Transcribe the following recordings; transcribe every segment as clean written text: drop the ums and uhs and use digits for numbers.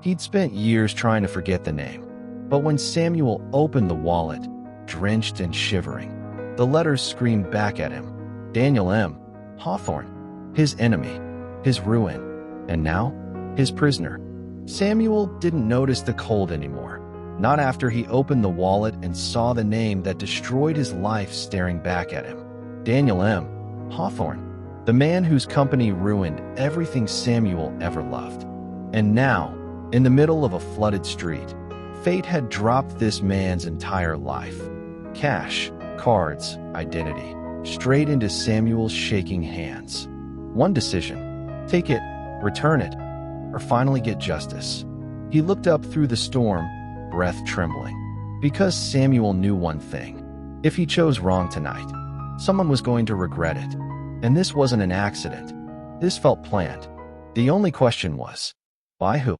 He'd spent years trying to forget the name, but when Samuel opened the wallet, drenched and shivering, the letters screamed back at him. Daniel M. Hawthorne, his enemy, his ruin, and now, his prisoner. Samuel didn't notice the cold anymore, not after he opened the wallet and saw the name that destroyed his life staring back at him. Daniel M. Hawthorne, the man whose company ruined everything Samuel ever loved. And now, in the middle of a flooded street, fate had dropped this man's entire life. Cash, cards, identity, straight into Samuel's shaking hands. One decision: take it, return it, or finally get justice. He looked up through the storm, breath trembling, because Samuel knew one thing. If he chose wrong tonight, someone was going to regret it. And this wasn't an accident. This felt planned. The only question was, by who?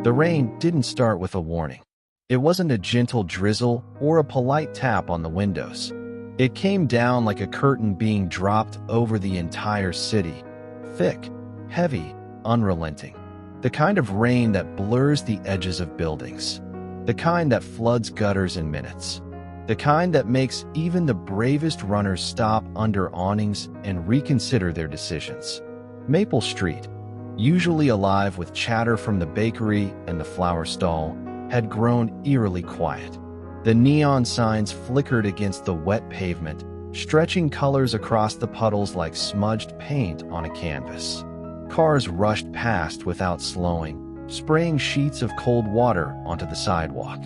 The rain didn't start with a warning. It wasn't a gentle drizzle or a polite tap on the windows. It came down like a curtain being dropped over the entire city. Thick, heavy, unrelenting. The kind of rain that blurs the edges of buildings. The kind that floods gutters in minutes. The kind that makes even the bravest runners stop under awnings and reconsider their decisions. Maple Street, usually alive with chatter from the bakery and the flower stall, had grown eerily quiet. The neon signs flickered against the wet pavement, stretching colors across the puddles like smudged paint on a canvas. Cars rushed past without slowing, spraying sheets of cold water onto the sidewalk.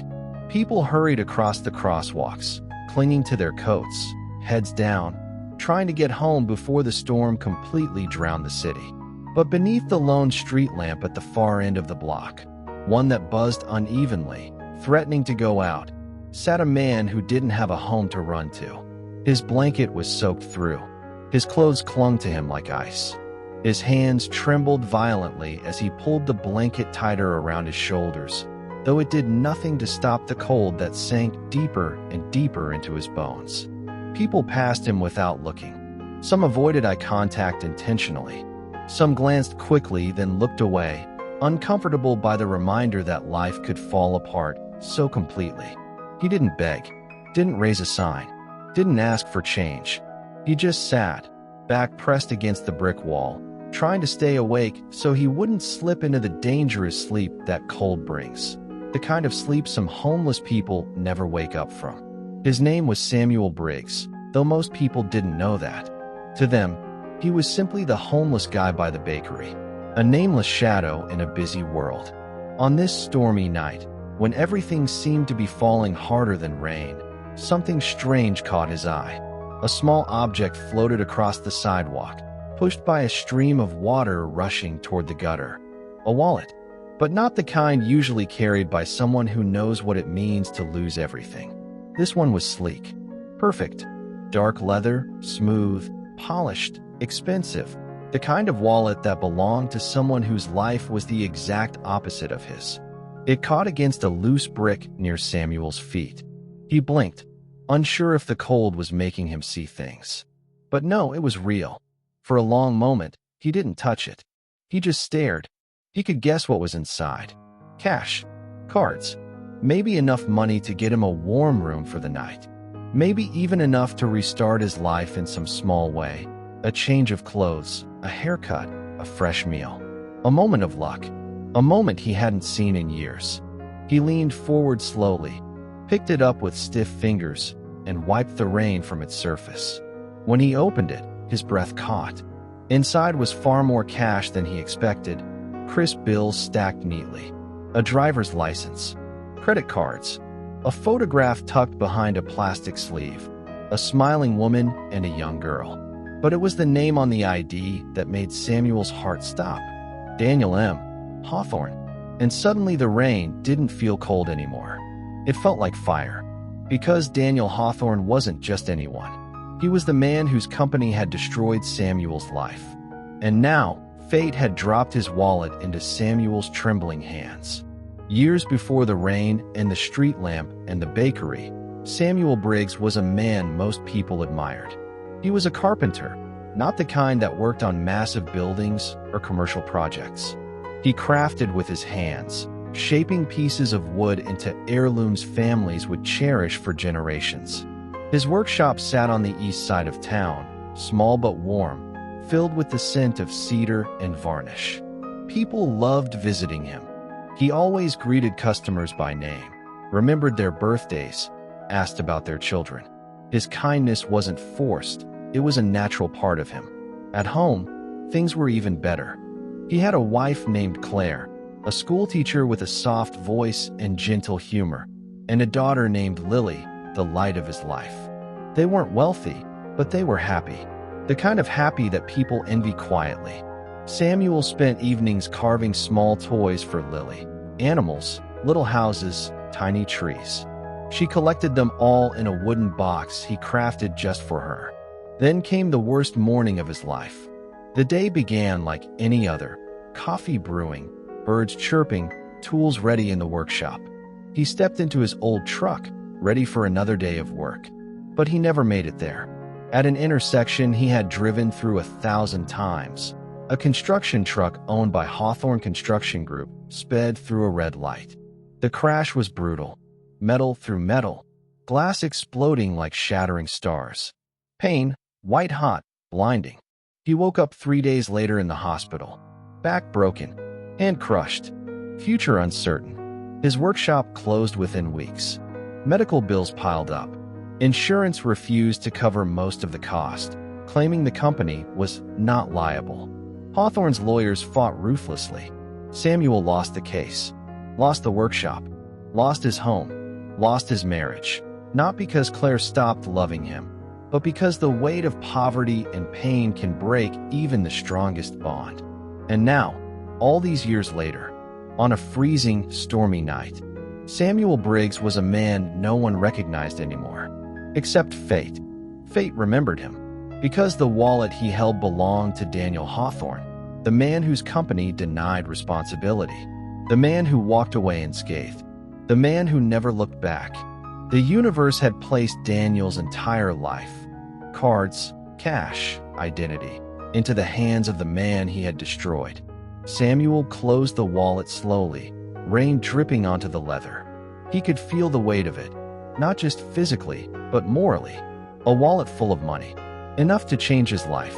People hurried across the crosswalks, clinging to their coats, heads down, trying to get home before the storm completely drowned the city. But beneath the lone street lamp at the far end of the block, one that buzzed unevenly, threatening to go out, sat a man who didn't have a home to run to. His blanket was soaked through. His clothes clung to him like ice. His hands trembled violently as he pulled the blanket tighter around his shoulders, though it did nothing to stop the cold that sank deeper and deeper into his bones. People passed him without looking. Some avoided eye contact intentionally. Some glanced quickly, then looked away, uncomfortable by the reminder that life could fall apart so completely. He didn't beg, didn't raise a sign, didn't ask for change. He just sat, back pressed against the brick wall, trying to stay awake so he wouldn't slip into the dangerous sleep that cold brings. The kind of sleep some homeless people never wake up from. His name was Samuel Briggs, though most people didn't know that. To them, he was simply the homeless guy by the bakery, a nameless shadow in a busy world. On this stormy night, when everything seemed to be falling harder than rain, something strange caught his eye. A small object floated across the sidewalk, pushed by a stream of water rushing toward the gutter. A wallet, but not the kind usually carried by someone who knows what it means to lose everything. This one was sleek, perfect, dark leather, smooth, polished, expensive, the kind of wallet that belonged to someone whose life was the exact opposite of his. It caught against a loose brick near Samuel's feet. He blinked, unsure if the cold was making him see things. But no, it was real. For a long moment, he didn't touch it. He just stared. He could guess what was inside. Cash, cards, maybe enough money to get him a warm room for the night. Maybe even enough to restart his life in some small way. A change of clothes, a haircut, a fresh meal. A moment of luck. A moment he hadn't seen in years. He leaned forward slowly, picked it up with stiff fingers, and wiped the rain from its surface. When he opened it, his breath caught. Inside was far more cash than he expected. Crisp bills stacked neatly. A driver's license. Credit cards. A photograph tucked behind a plastic sleeve. A smiling woman and a young girl. But it was the name on the ID that made Samuel's heart stop. Daniel M. Hawthorne. And suddenly the rain didn't feel cold anymore. It felt like fire. Because Daniel Hawthorne wasn't just anyone. He was the man whose company had destroyed Samuel's life. And now, fate had dropped his wallet into Samuel's trembling hands. Years before the rain and the street lamp and the bakery, Samuel Briggs was a man most people admired. He was a carpenter, not the kind that worked on massive buildings or commercial projects. He crafted with his hands, shaping pieces of wood into heirlooms families would cherish for generations. His workshop sat on the east side of town, small but warm, filled with the scent of cedar and varnish. People loved visiting him. He always greeted customers by name, remembered their birthdays, asked about their children. His kindness wasn't forced, it was a natural part of him. At home, things were even better. He had a wife named Claire, a schoolteacher with a soft voice and gentle humor, and a daughter named Lily, the light of his life. They weren't wealthy, but they were happy. The kind of happy that people envy quietly. Samuel spent evenings carving small toys for Lily. Animals, little houses, tiny trees. She collected them all in a wooden box he crafted just for her. Then came the worst morning of his life. The day began like any other. Coffee brewing, birds chirping, tools ready in the workshop. He stepped into his old truck, ready for another day of work. But he never made it there. At an intersection he had driven through 1,000 times, a construction truck owned by Hawthorne Construction Group sped through a red light. The crash was brutal. Metal through metal, glass exploding like shattering stars. Pain, white-hot, blinding. He woke up 3 days later in the hospital. Back broken, hand crushed, future uncertain. His workshop closed within weeks. Medical bills piled up. Insurance refused to cover most of the cost, claiming the company was not liable. Hawthorne's lawyers fought ruthlessly. Samuel lost the case, lost the workshop, lost his home, lost his marriage, not because Claire stopped loving him, but because the weight of poverty and pain can break even the strongest bond. And now, all these years later, on a freezing, stormy night, Samuel Briggs was a man no one recognized anymore, except fate. Fate remembered him, because the wallet he held belonged to Daniel Hawthorne, the man whose company denied responsibility, the man who walked away unscathed, the man who never looked back. The universe had placed Daniel's entire life, cards, cash, identity, into the hands of the man he had destroyed. Samuel closed the wallet slowly, rain dripping onto the leather. He could feel the weight of it, not just physically, but morally. A wallet full of money, enough to change his life,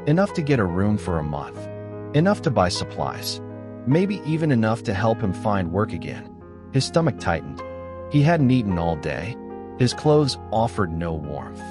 enough to get a room for a month, enough to buy supplies, maybe even enough to help him find work again. His stomach tightened. He hadn't eaten all day. His clothes offered no warmth.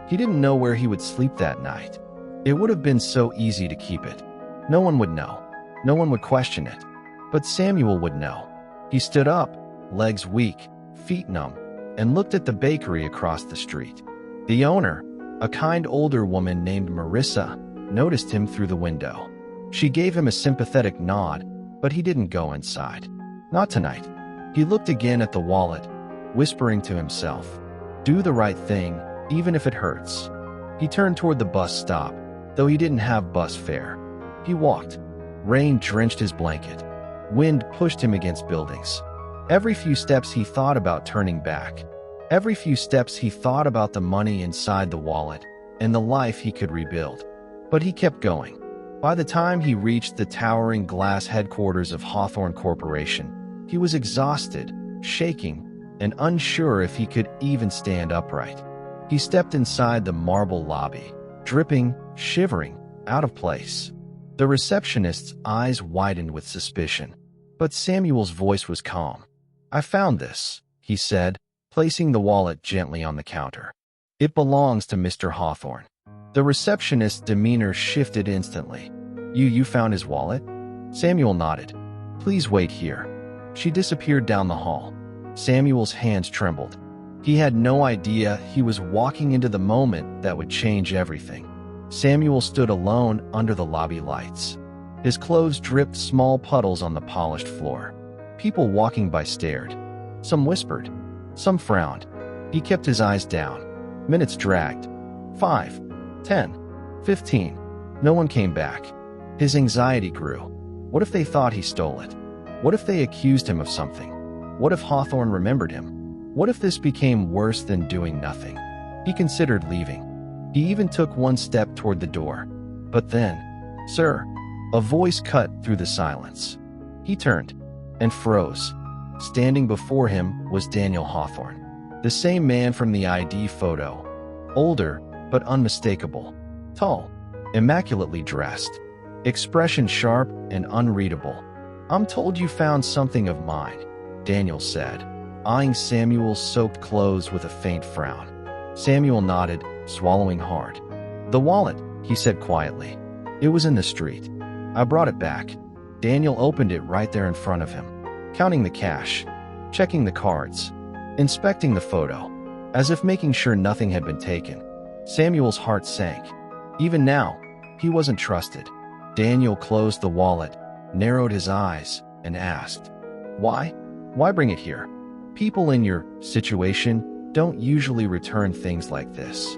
He didn't know where he would sleep that night. It would have been so easy to keep it. No one would know. No one would question it. But Samuel would know. He stood up, legs weak, feet numb, and looked at the bakery across the street. The owner, a kind older woman named Marissa, noticed him through the window. She gave him a sympathetic nod, but he didn't go inside. Not tonight. He looked again at the wallet, whispering to himself, "Do the right thing, even if it hurts." He turned toward the bus stop, though he didn't have bus fare. He walked. Rain drenched his blanket. Wind pushed him against buildings. Every few steps he thought about turning back. Every few steps he thought about the money inside the wallet and the life he could rebuild. But he kept going. By the time he reached the towering glass headquarters of Hawthorne Corporation, he was exhausted, shaking, and unsure if he could even stand upright. He stepped inside the marble lobby, dripping, shivering, out of place. The receptionist's eyes widened with suspicion, but Samuel's voice was calm. "I found this," he said, placing the wallet gently on the counter. "It belongs to Mr. Hawthorne." The receptionist's demeanor shifted instantly. You found his wallet?" Samuel nodded. "Please wait here." She disappeared down the hall. Samuel's hands trembled. He had no idea he was walking into the moment that would change everything. Samuel stood alone under the lobby lights. His clothes dripped small puddles on the polished floor. People walking by stared. Some whispered. Some frowned. He kept his eyes down. Minutes dragged. 5, 10, 15. No one came back. His anxiety grew. What if they thought he stole it? What if they accused him of something? What if Hawthorne remembered him? What if this became worse than doing nothing? He considered leaving. He even took one step toward the door. But then, "Sir," a voice cut through the silence. He turned and froze. Standing before him was Daniel Hawthorne, the same man from the ID photo. Older, but unmistakable. Tall, immaculately dressed. Expression sharp and unreadable. "I'm told you found something of mine," Daniel said, eyeing Samuel's soaked clothes with a faint frown. Samuel nodded, swallowing hard. "The wallet," he said quietly. "It was in the street. I brought it back." Daniel opened it right there in front of him, counting the cash, checking the cards, inspecting the photo, as if making sure nothing had been taken. Samuel's heart sank. Even now, he wasn't trusted. Daniel closed the wallet, narrowed his eyes, and asked, "Why? Why bring it here? People in your situation don't usually return things like this."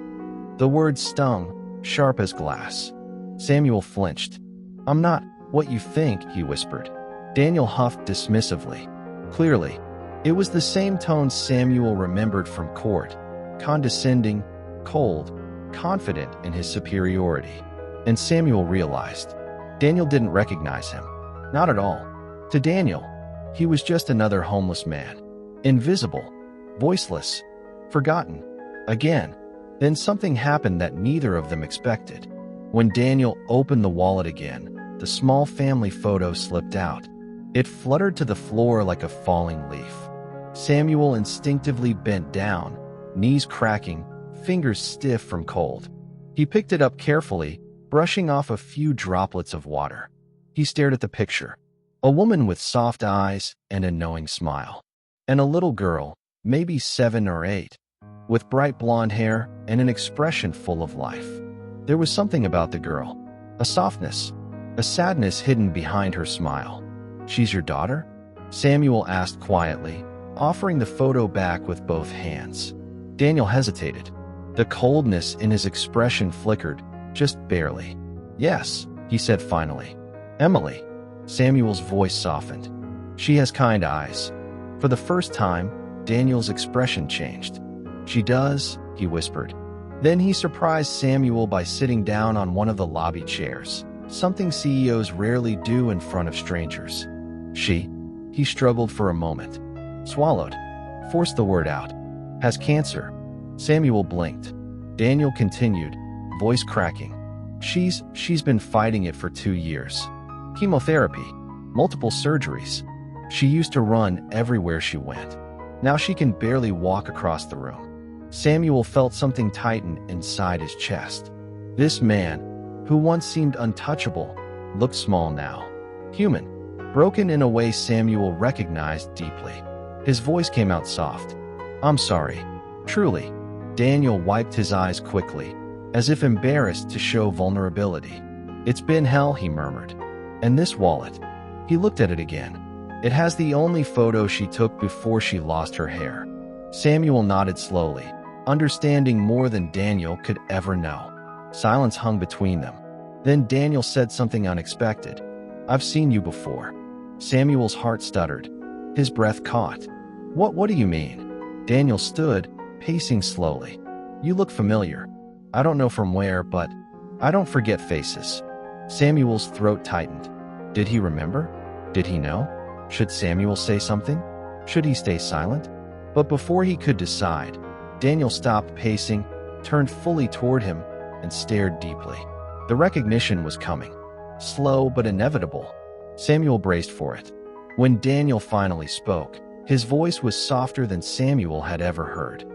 The words stung, sharp as glass. Samuel flinched. "I'm not what you think," he whispered. Daniel huffed dismissively. Clearly, it was the same tone Samuel remembered from court, condescending, cold, confident in his superiority. And Samuel realized Daniel didn't recognize him. Not at all. To Daniel, he was just another homeless man. Invisible, voiceless, forgotten. Again, then something happened that neither of them expected. When Daniel opened the wallet again, the small family photo slipped out. It fluttered to the floor like a falling leaf. Samuel instinctively bent down, knees cracking, fingers stiff from cold. He picked it up carefully, brushing off a few droplets of water. He stared at the picture. A woman with soft eyes and a knowing smile. And a little girl, maybe 7 or 8, with bright blonde hair and an expression full of life. There was something about the girl, a softness, a sadness hidden behind her smile. "She's your daughter?" Samuel asked quietly, offering the photo back with both hands. Daniel hesitated. The coldness in his expression flickered, just barely. "Yes," he said finally. "Emily." Samuel's voice softened. "She has kind eyes." For the first time, Daniel's expression changed. "She does," he whispered. Then he surprised Samuel by sitting down on one of the lobby chairs, something CEOs rarely do in front of strangers. "She," he struggled for a moment, swallowed, forced the word out. "Has cancer." Samuel blinked. Daniel continued, voice cracking. She's been fighting it for 2 years. Chemotherapy, multiple surgeries. She used to run everywhere she went. Now she can barely walk across the room." Samuel felt something tighten inside his chest. This man, who once seemed untouchable, looked small now. Human, broken in a way Samuel recognized deeply. His voice came out soft. "I'm sorry. Truly." Daniel wiped his eyes quickly, as if embarrassed to show vulnerability. "It's been hell," he murmured. "And this wallet." He looked at it again. "It has the only photo she took before she lost her hair." Samuel nodded slowly, understanding more than Daniel could ever know. Silence hung between them. Then Daniel said something unexpected. "I've seen you before." Samuel's heart stuttered. His breath caught. What do you mean?" Daniel stood, pacing slowly. "You look familiar. I don't know from where, but I don't forget faces." Samuel's throat tightened. Did he remember? Did he know? Should Samuel say something? Should he stay silent? But before he could decide, Daniel stopped pacing, turned fully toward him, and stared deeply. The recognition was coming. Slow but inevitable. Samuel braced for it. When Daniel finally spoke, his voice was softer than Samuel had ever heard.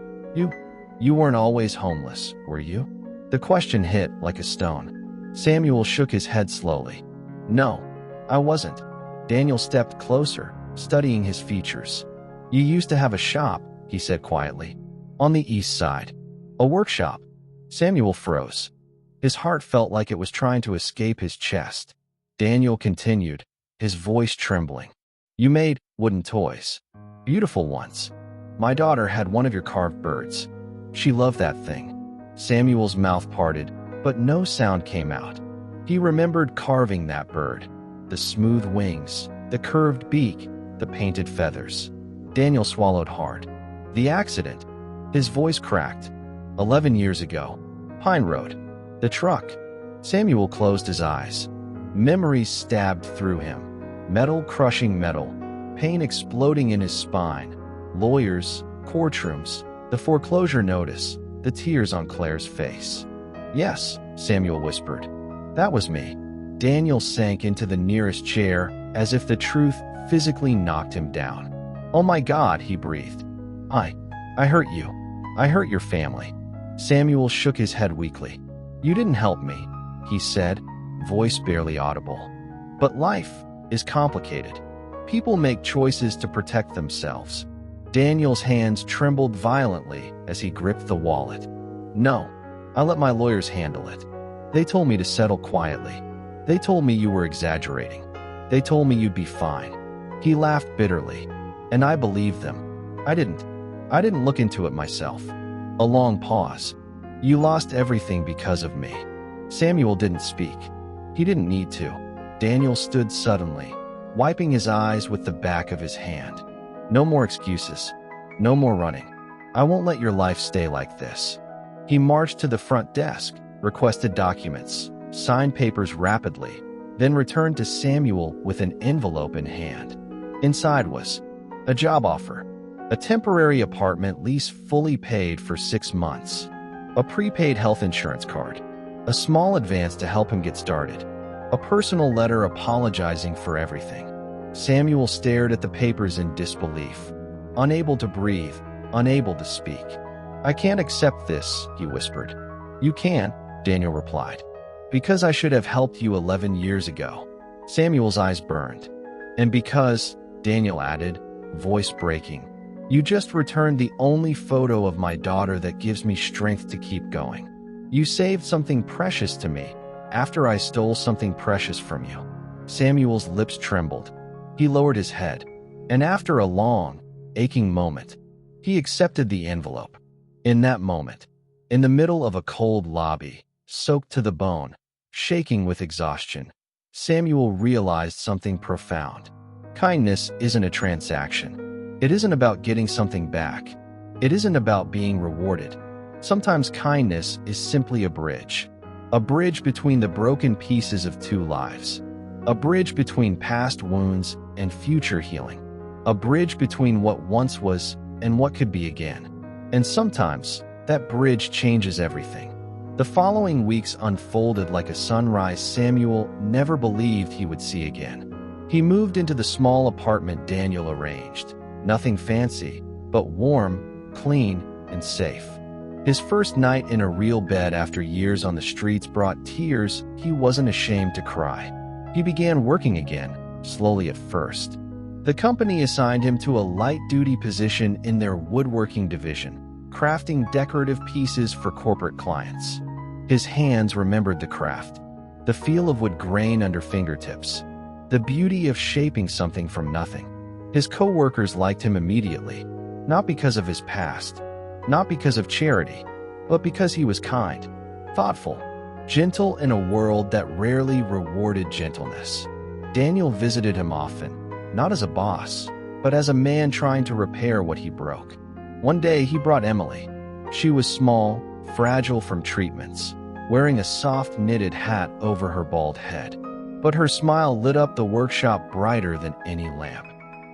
You weren't always homeless, were you?" The question hit like a stone. Samuel shook his head slowly. "No, I wasn't." Daniel stepped closer, studying his features. "You used to have a shop," he said quietly. "On the east side. A workshop." Samuel froze. His heart felt like it was trying to escape his chest. Daniel continued, his voice trembling. "You made wooden toys. Beautiful ones. My daughter had one of your carved birds. She loved that thing." Samuel's mouth parted, but no sound came out. He remembered carving that bird. The smooth wings, The curved beak, the painted feathers. Daniel swallowed hard. The accident. His voice cracked. 11 years ago. Pine Road. The truck. Samuel closed his eyes. Memories stabbed through him. Metal crushing metal. Pain exploding in his spine. Lawyers, courtrooms, the foreclosure notice, the tears on Claire's face. Yes, Samuel whispered. That was me. Daniel sank into the nearest chair as if the truth physically knocked him down. Oh my God, he breathed. I hurt you. I hurt your family. Samuel shook his head weakly. You didn't help me, he said, voice barely audible. But life is complicated. People make choices to protect themselves. Daniel's hands trembled violently as he gripped the wallet. No, I let my lawyers handle it. They told me to settle quietly. They told me you were exaggerating. They told me you'd be fine. He laughed bitterly, and I believed them. I didn't look into it myself. A long pause. You lost everything because of me. Samuel didn't speak. He didn't need to. Daniel stood suddenly, wiping his eyes with the back of his hand. No more excuses. No more running. I won't let your life stay like this. He marched to the front desk, requested documents, signed papers rapidly, then returned to Samuel with an envelope in hand. Inside was a job offer, a temporary apartment lease fully paid for 6 months, a prepaid health insurance card, a small advance to help him get started, a personal letter apologizing for everything. Samuel stared at the papers in disbelief, unable to breathe, unable to speak. I can't accept this, he whispered. You can, Daniel replied. Because I should have helped you 11 years ago. Samuel's eyes burned. And because, Daniel added, voice breaking, you just returned the only photo of my daughter that gives me strength to keep going. You saved something precious to me after I stole something precious from you. Samuel's lips trembled. He lowered his head, and after a long, aching moment, he accepted the envelope. In that moment, in the middle of a cold lobby, soaked to the bone, shaking with exhaustion, Samuel realized something profound. Kindness isn't a transaction. It isn't about getting something back. It isn't about being rewarded. Sometimes kindness is simply a bridge between the broken pieces of two lives, a bridge between past wounds and future healing, a bridge between what once was and what could be again. And sometimes, that bridge changes everything. The following weeks unfolded like a sunrise Samuel never believed he would see again. He moved into the small apartment Daniel arranged. Nothing fancy, but warm, clean, and safe. His first night in a real bed after years on the streets brought tears he wasn't ashamed to cry. He began working again, slowly at first. The company assigned him to a light-duty position in their woodworking division, crafting decorative pieces for corporate clients. His hands remembered the craft, the feel of wood grain under fingertips, the beauty of shaping something from nothing. His co-workers liked him immediately, not because of his past, not because of charity, but because he was kind, thoughtful, gentle in a world that rarely rewarded gentleness. Daniel visited him often, not as a boss, but as a man trying to repair what he broke. One day he brought Emily. She was small, fragile from treatments, wearing a soft knitted hat over her bald head. But her smile lit up the workshop brighter than any lamp.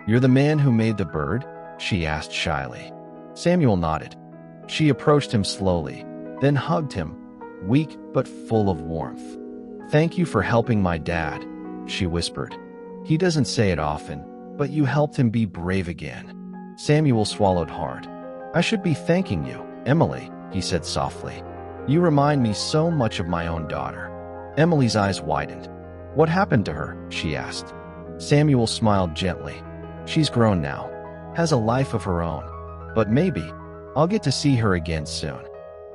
"You're the man who made the bird?" she asked shyly. Samuel nodded. She approached him slowly, then hugged him, weak but full of warmth. "Thank you for helping my dad," she whispered. "He doesn't say it often, but you helped him be brave again." Samuel swallowed hard. "I should be thanking you, Emily," he said softly. "You remind me so much of my own daughter." Emily's eyes widened. "What happened to her?" she asked. Samuel smiled gently. "She's grown now, has a life of her own. But maybe I'll get to see her again soon."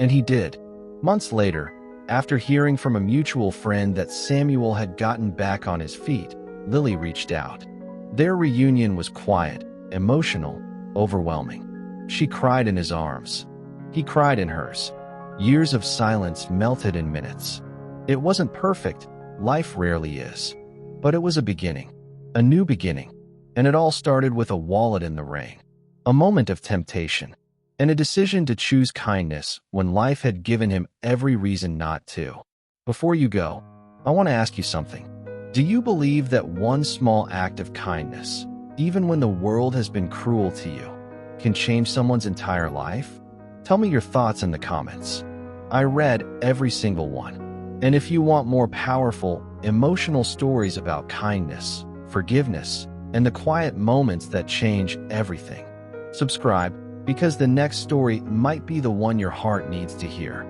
And he did. Months later, after hearing from a mutual friend that Samuel had gotten back on his feet, Lily reached out. Their reunion was quiet, emotional, overwhelming. She cried in his arms. He cried in hers. Years of silence melted in minutes. It wasn't perfect, life rarely is. But it was a beginning a new beginning, and it all started with a wallet in the rain, a moment of temptation, and a decision to choose kindness when life had given him every reason not to. Before you go, I want to ask you something. Do you believe that one small act of kindness, even when the world has been cruel to you, can change someone's entire life? Tell me your thoughts in the comments. I read every single one. And if you want more powerful, emotional stories about kindness, forgiveness, and the quiet moments that change everything, subscribe, because the next story might be the one your heart needs to hear.